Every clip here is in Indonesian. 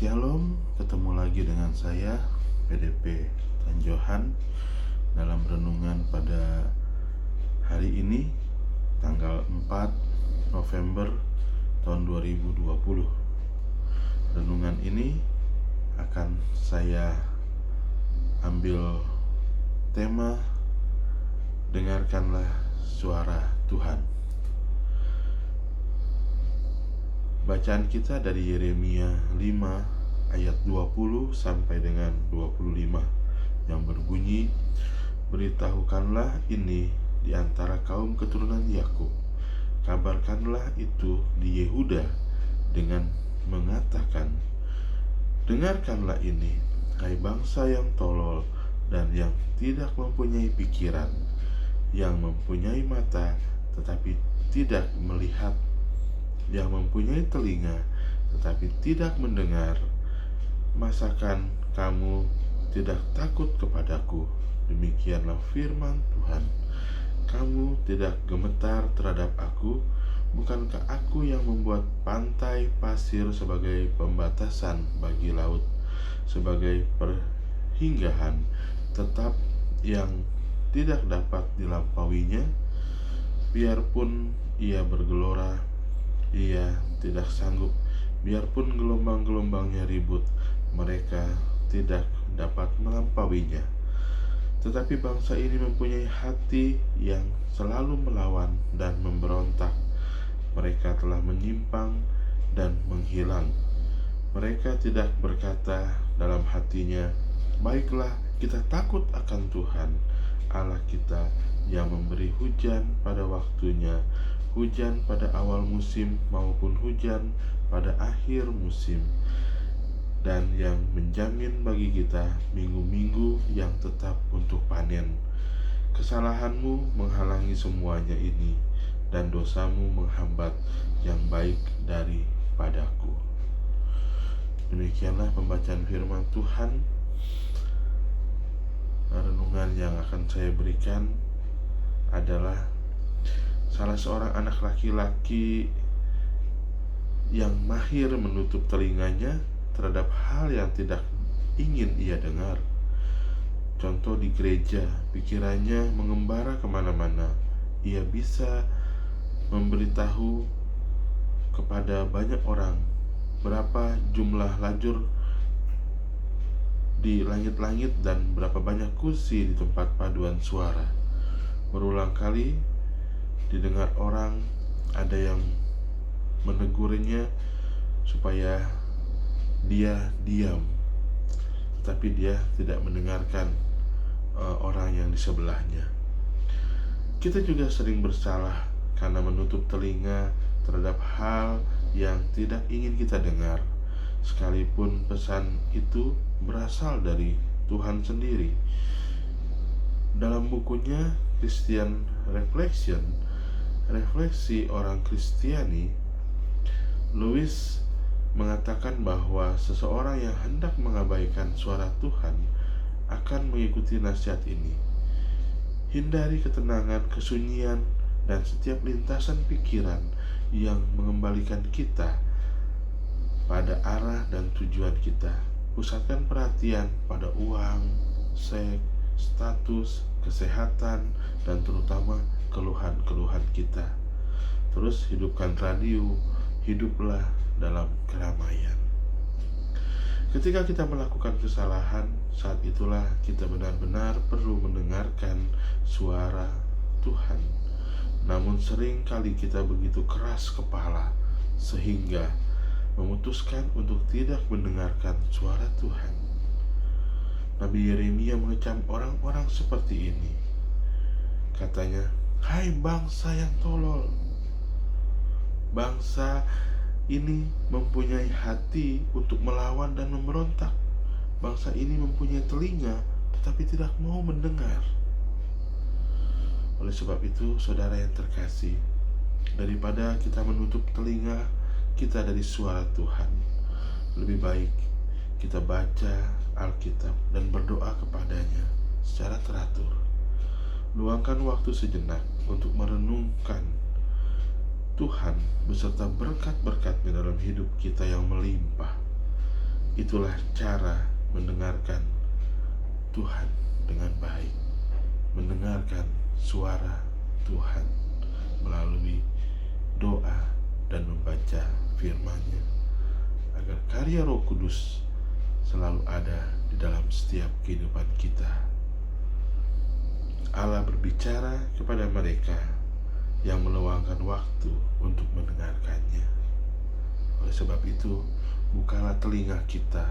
Shalom, ketemu lagi dengan saya PDP Tanjohan dalam renungan pada hari ini tanggal 4 November tahun 2020. Renungan ini akan saya ambil tema dengarkanlah suara Tuhan. Bacaan kita dari Yeremia 5 ayat 20 sampai dengan 25 yang berbunyi, beritahukanlah ini di antara kaum keturunan Yakub, kabarkanlah itu di Yehuda dengan mengatakan, dengarkanlah ini, hai bangsa yang tolol dan yang tidak mempunyai pikiran, yang mempunyai mata tetapi tidak melihat, yang mempunyai telinga tetapi tidak mendengar. Masakan kamu tidak takut kepadaku? Demikianlah firman Tuhan. Kamu tidak gemetar terhadap aku? Bukankah aku yang membuat pantai pasir sebagai pembatasan bagi laut, sebagai perhinggahan tetap yang tidak dapat dilampauinya? Biarpun ia bergelora, ia tidak sanggup. Biarpun gelombang-gelombangnya ribut, mereka tidak dapat melampauinya. Tetapi bangsa ini mempunyai hati yang selalu melawan dan memberontak. Mereka telah menyimpang dan menghilang. Mereka tidak berkata dalam hatinya, baiklah, kita takut akan Tuhan Allah kita yang memberi hujan pada waktunya, hujan pada awal musim maupun hujan pada akhir musim, dan yang menjamin bagi kita minggu-minggu yang tetap untuk panen. Kesalahanmu menghalangi semuanya ini, dan dosamu menghambat yang baik daripadaku. Demikianlah pembacaan firman Tuhan. Renungan yang akan saya berikan adalah salah seorang anak laki-laki yang mahir menutup telinganya terhadap hal yang tidak ingin ia dengar. Contoh di gereja, pikirannya mengembara kemana-mana. Ia bisa memberitahu kepada banyak orang berapa jumlah lajur di langit-langit dan berapa banyak kursi di tempat paduan suara. Berulang kali didengar orang, ada yang menegurnya supaya dia diam, tetapi dia tidak mendengarkan orang yang di sebelahnya. Kita juga sering bersalah karena menutup telinga terhadap hal yang tidak ingin kita dengar, sekalipun pesan itu berasal dari Tuhan sendiri. Dalam bukunya Christian Reflection, refleksi orang Kristiani, Lewis mengatakan bahwa seseorang yang hendak mengabaikan suara Tuhan akan mengikuti nasihat ini. Hindari ketenangan, kesunyian, dan setiap lintasan pikiran yang mengembalikan kita pada arah dan tujuan kita. Pusatkan perhatian pada uang, seks, status, kesehatan, dan terutama keluhan-keluhan kita. Terus hidupkan radio, hiduplah dalam keramaian. Ketika kita melakukan kesalahan, saat itulah kita benar-benar perlu mendengarkan suara Tuhan. Namun sering kali kita begitu keras kepala sehingga memutuskan untuk tidak mendengarkan suara Tuhan. Nabi Yeremia mengecam orang-orang seperti ini. Katanya, hai bangsa yang tolol. Bangsa ini mempunyai hati untuk melawan dan memberontak. Bangsa ini mempunyai telinga tetapi tidak mau mendengar. Oleh sebab itu, saudara yang terkasih, daripada kita menutup telinga kita dari suara Tuhan, lebih baik kita baca Alkitab dan berdoa kepadanya secara teratur. Luangkan waktu sejenak untuk merenungkan Tuhan beserta berkat-berkat-Nya dalam hidup kita yang melimpah. Itulah cara mendengarkan Tuhan dengan baik, mendengarkan suara Tuhan melalui doa dan membaca firman-Nya, agar karya Roh Kudus selalu ada di dalam setiap kehidupan kita. Allah berbicara kepada mereka yang meluangkan waktu untuk mendengarkannya. Oleh sebab itu, bukalah telinga kita,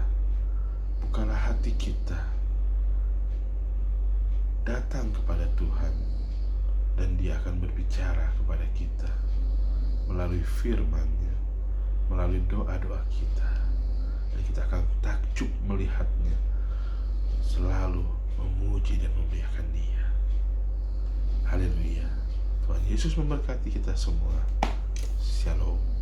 bukalah hati kita, datang kepada Tuhan, dan Dia akan berbicara kepada kita melalui firman-Nya, melalui doa-doa kita, dan kita akan takjub melihatnya selalu memuji dan memuliakan Dia. Haleluya. Tuhan Yesus memberkati kita semua. Shalom.